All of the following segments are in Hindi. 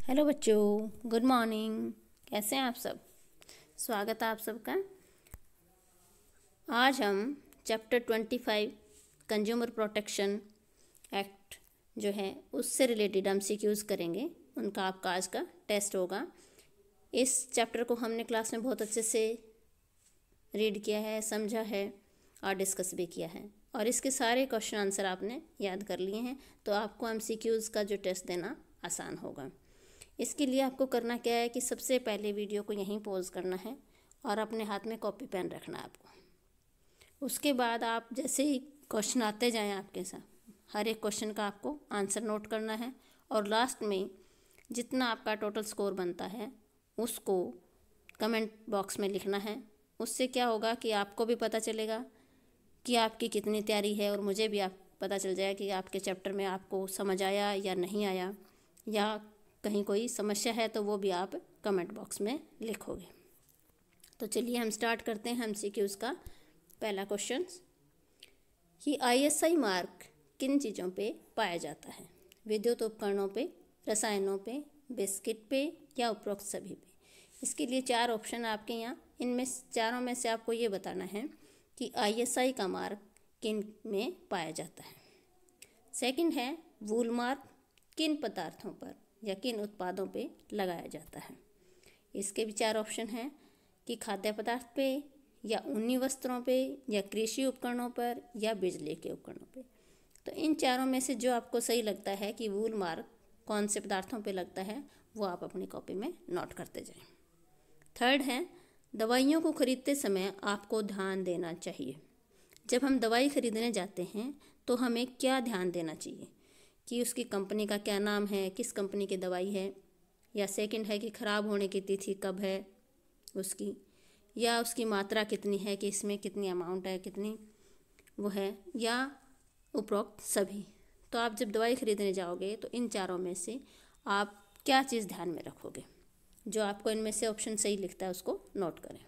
हेलो बच्चों, गुड मॉर्निंग। कैसे हैं आप सब? स्वागत है आप सबका। आज हम चैप्टर 25 कंज्यूमर प्रोटेक्शन एक्ट जो है उससे रिलेटेड एमसीक्यूज़ करेंगे। उनका आपका आज का टेस्ट होगा। इस चैप्टर को हमने क्लास में बहुत अच्छे से रीड किया है, समझा है और डिस्कस भी किया है, और इसके सारे क्वेश्चन आंसर आपने याद कर लिए हैं, तो आपको एमसीक्यूज़ का जो टेस्ट देना आसान होगा। इसके लिए आपको करना क्या है कि सबसे पहले वीडियो को यहीं पॉज करना है और अपने हाथ में कॉपी पेन रखना है आपको। उसके बाद आप जैसे ही क्वेश्चन आते जाएं आपके साथ, हर एक क्वेश्चन का आपको आंसर नोट करना है, और लास्ट में जितना आपका टोटल स्कोर बनता है उसको कमेंट बॉक्स में लिखना है। उससे क्या होगा कि आपको भी पता चलेगा कि आपकी कितनी तैयारी है, और मुझे भी आप पता चल जाएगा कि आपके चैप्टर में आपको समझ आया या नहीं आया, या कहीं कोई समस्या है तो वो भी आप कमेंट बॉक्स में लिखोगे। तो चलिए हम स्टार्ट करते हैं एमसीक्यूज़ का पहला क्वेश्चन कि आईएसआई मार्क किन चीज़ों पे पाया जाता है? विद्युत उपकरणों पे, रसायनों पे, बिस्किट पे या उपरोक्त सभी पे। इसके लिए 4 ऑप्शन आपके यहाँ, इनमें चारों में से आपको ये बताना है कि आईएसआई का मार्क किन में पाया जाता है। सेकंड है वूल मार्क किन पदार्थों पर या किन उत्पादों पे लगाया जाता है। इसके भी 4 ऑप्शन हैं कि खाद्य पदार्थ पे या ऊनी वस्त्रों पे या कृषि उपकरणों पर या बिजली के उपकरणों पे। तो इन चारों में से जो आपको सही लगता है कि वूल मार्क कौन से पदार्थों पे लगता है, वो आप अपनी कॉपी में नोट करते जाएं। थर्ड है दवाइयों को खरीदते समय आपको ध्यान देना चाहिए। जब हम दवाई खरीदने जाते हैं तो हमें क्या ध्यान देना चाहिए कि उसकी कंपनी का क्या नाम है, किस कंपनी की दवाई है, या सेकंड है कि ख़राब होने की तिथि कब है उसकी, या उसकी मात्रा कितनी है कि इसमें कितनी अमाउंट है, कितनी वो है, या उपरोक्त सभी। तो आप जब दवाई खरीदने जाओगे तो इन चारों में से आप क्या चीज़ ध्यान में रखोगे? जो आपको इनमें से ऑप्शन सही लिखता है उसको नोट करें।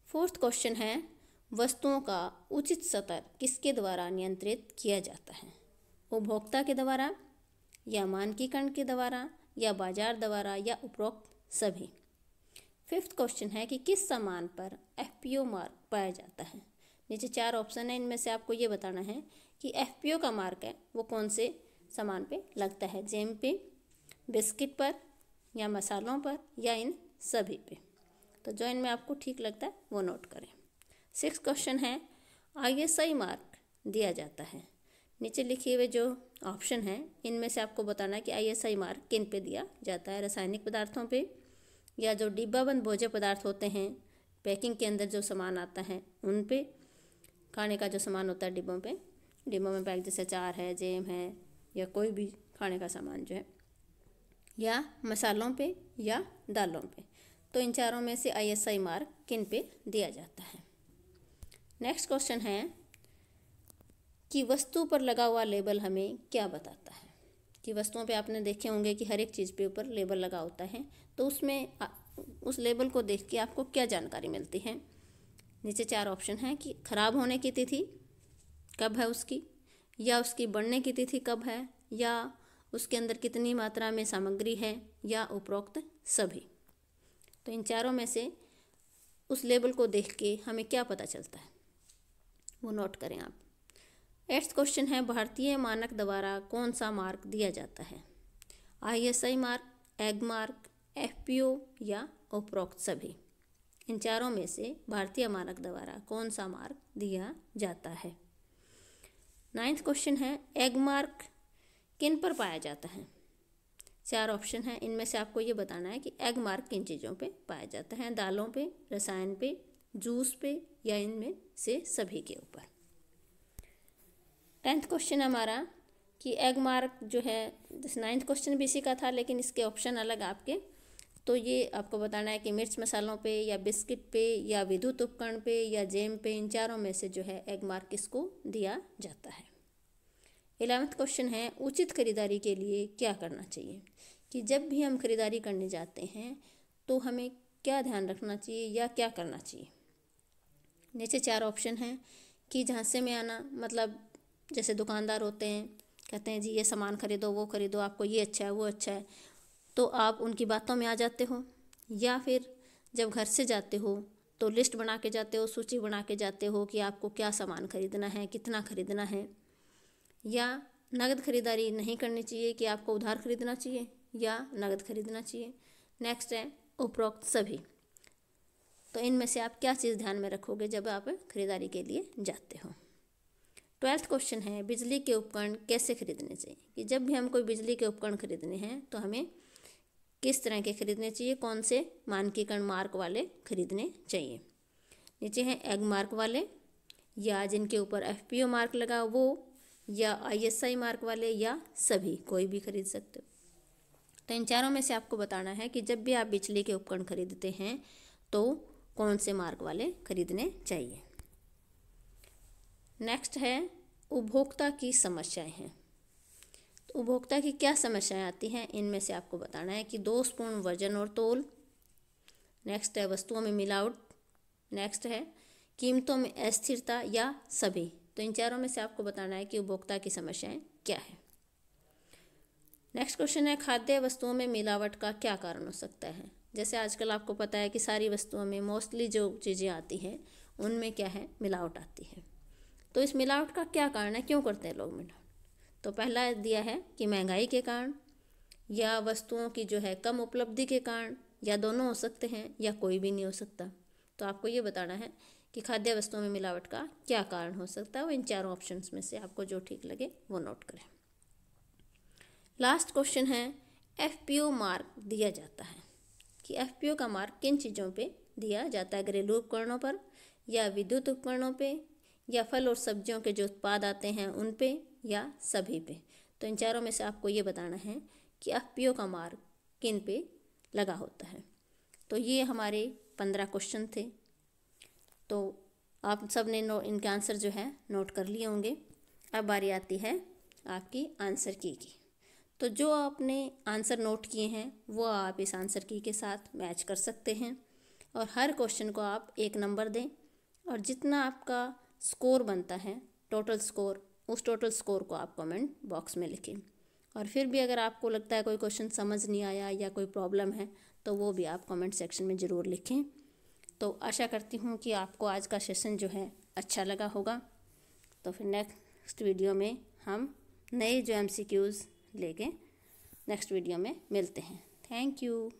फोर्थ क्वेश्चन है वस्तुओं का उचित स्तर किसके द्वारा नियंत्रित किया जाता है? उपभोक्ता के द्वारा, या मानकीकरण के द्वारा, या बाजार द्वारा, या उपरोक्त सभी। फिफ्थ क्वेश्चन है कि किस सामान पर एफपीओ मार्क पाया जाता है? नीचे 4 ऑप्शन है, इनमें से आपको ये बताना है कि एफपीओ का मार्क है वो कौन से सामान पे लगता है। जैम पे, बिस्किट पर, या मसालों पर, या इन सभी पे। तो जो इनमें आपको ठीक लगता है वो नोट करें। 6 क्वेश्चन है आईएसआई मार्क दिया जाता है। नीचे लिखे हुए जो ऑप्शन हैं इनमें से आपको बताना है कि आईएसआई मार्क किन पे दिया जाता है। रासायनिक पदार्थों पे, या जो डिब्बाबंद भोज्य पदार्थ होते हैं, पैकिंग के अंदर जो सामान आता है उन पे, खाने का जो सामान होता है डिब्बों में पैक, जैसे अचार है, जैम है, या कोई भी खाने का सामान जो है, या मसालों पे या दालों पे। तो इन चारों में से आईएसआई मार्क किन पे दिया जाता है। नेक्स्ट क्वेश्चन है कि वस्तु पर लगा हुआ लेबल हमें क्या बताता है? कि वस्तुओं पे आपने देखे होंगे कि हर एक चीज़ पे ऊपर लेबल लगा होता है, तो उसमें उस लेबल को देख के आपको क्या जानकारी मिलती है? नीचे 4 ऑप्शन हैं कि खराब होने की तिथि कब है उसकी, या उसकी बढ़ने की तिथि कब है, या उसके अंदर कितनी मात्रा में सामग्री है, या उपरोक्त सभी। तो इन चारों में से उस लेबल को देख के हमें क्या पता चलता है वो नोट करें आप। 8th क्वेश्चन है भारतीय मानक द्वारा कौन सा मार्क दिया जाता है? ISI mark, egg mark, FPO, या उपरोक्त सभी। इन चारों में से भारतीय मानक द्वारा कौन सा मार्क दिया जाता है? 9th क्वेश्चन है एग मार्क किन पर पाया जाता है? 4 ऑप्शन हैं, इनमें से आपको ये बताना है कि एग मार्क किन चीज़ों पे पाया जाता है। दालों पे, रसायन पे, जूस पे, या इनमें से सभी के ऊपर। 10th क्वेश्चन हमारा कि एग मार्क जो है, 9th क्वेश्चन भी इसी का था लेकिन इसके ऑप्शन अलग आपके। तो ये आपको बताना है कि मिर्च मसालों पे, या बिस्किट पे, या विद्युत उपकरण पे, या जैम पे, इन चारों में से जो है एग मार्क किसको दिया जाता है। 11th क्वेश्चन है उचित खरीदारी के लिए क्या करना चाहिए? कि जब भी हम खरीदारी करने जाते हैं तो हमें क्या ध्यान रखना चाहिए या क्या करना चाहिए। नीचे 4 ऑप्शन हैं कि झांसे में आना, मतलब जैसे दुकानदार होते हैं कहते हैं जी ये सामान खरीदो, वो खरीदो, आपको ये अच्छा है, वो अच्छा है, तो आप उनकी बातों में आ जाते हो। या फिर जब घर से जाते हो तो लिस्ट बना के जाते हो, सूची बना के जाते हो कि आपको क्या सामान खरीदना है, कितना खरीदना है। या नगद खरीदारी नहीं करनी चाहिए कि आपको उधार खरीदना चाहिए या नगद खरीदना चाहिए। नेक्स्ट है उपरोक्त सभी। तो इनमें से आप क्या चीज़ ध्यान में रखोगे जब आप खरीदारी के लिए जाते हो। 12th क्वेश्चन है बिजली के उपकरण कैसे खरीदने चाहिए, कि जब भी हम कोई बिजली के उपकरण खरीदने हैं तो हमें किस तरह के खरीदने चाहिए, कौन से मानकीकरण मार्क वाले खरीदने चाहिए। नीचे हैं एग मार्क वाले, या जिनके ऊपर FPO मार्क लगा वो, या ISI मार्क वाले, या सभी, कोई भी खरीद सकते हो। तो इन चारों में से आपको बताना है कि जब भी आप बिजली के उपकरण खरीदते हैं तो कौन से मार्क वाले खरीदने चाहिए। नेक्स्ट है उपभोक्ता की समस्याएं हैं। तो उपभोक्ता की क्या समस्याएं आती हैं, इनमें से आपको बताना है कि दोषपूर्ण वजन और तोल। नेक्स्ट है वस्तुओं में मिलावट। नेक्स्ट है कीमतों में अस्थिरता, या सभी। तो इन चारों में से आपको बताना है कि उपभोक्ता की समस्याएं क्या है। नेक्स्ट क्वेश्चन है खाद्य वस्तुओं में मिलावट का क्या कारण हो सकता है। जैसे आजकल आपको पता है कि सारी वस्तुओं में मोस्टली जो चीज़ें आती हैं उनमें क्या है, मिलावट आती है। तो इस मिलावट का क्या कारण है, क्यों करते हैं लोग मिलावट। तो पहला दिया है कि महंगाई के कारण, या वस्तुओं की जो है कम उपलब्धि के कारण, या दोनों हो सकते हैं, या कोई भी नहीं हो सकता। तो आपको ये बताना है कि खाद्य वस्तुओं में मिलावट का क्या कारण हो सकता है। वो इन चारों ऑप्शंस में से आपको जो ठीक लगे वो नोट करें। लास्ट क्वेश्चन है FPO मार्क दिया जाता है, कि FPO का मार्क किन चीज़ों पे दिया जाता है, घरेलू उपकरणों पर, या विद्युत उपकरणों पे, या फल और सब्जियों के जो उत्पाद आते हैं उन पे, या सभी पे। तो इन चारों में से आपको ये बताना है कि FPO का मार्क किन पे लगा होता है। तो ये हमारे 15 क्वेश्चन थे। तो आप सब ने इनके आंसर जो है नोट कर लिए होंगे। अब बारी आती है आपकी आंसर की। तो जो आपने आंसर नोट किए हैं वो आप इस आंसर की के साथ मैच कर सकते हैं, और हर क्वेश्चन को आप 1 नंबर दें, और जितना आपका स्कोर बनता है टोटल स्कोर, उस टोटल स्कोर को आप कमेंट बॉक्स में लिखें। और फिर भी अगर आपको लगता है कोई क्वेश्चन समझ नहीं आया या कोई प्रॉब्लम है तो वो भी आप कमेंट सेक्शन में ज़रूर लिखें। तो आशा करती हूँ कि आपको आज का सेशन जो है अच्छा लगा होगा। तो फिर नेक्स्ट वीडियो में हम नए जो MCQs लेके नेक्स्ट वीडियो में मिलते हैं। Thank you.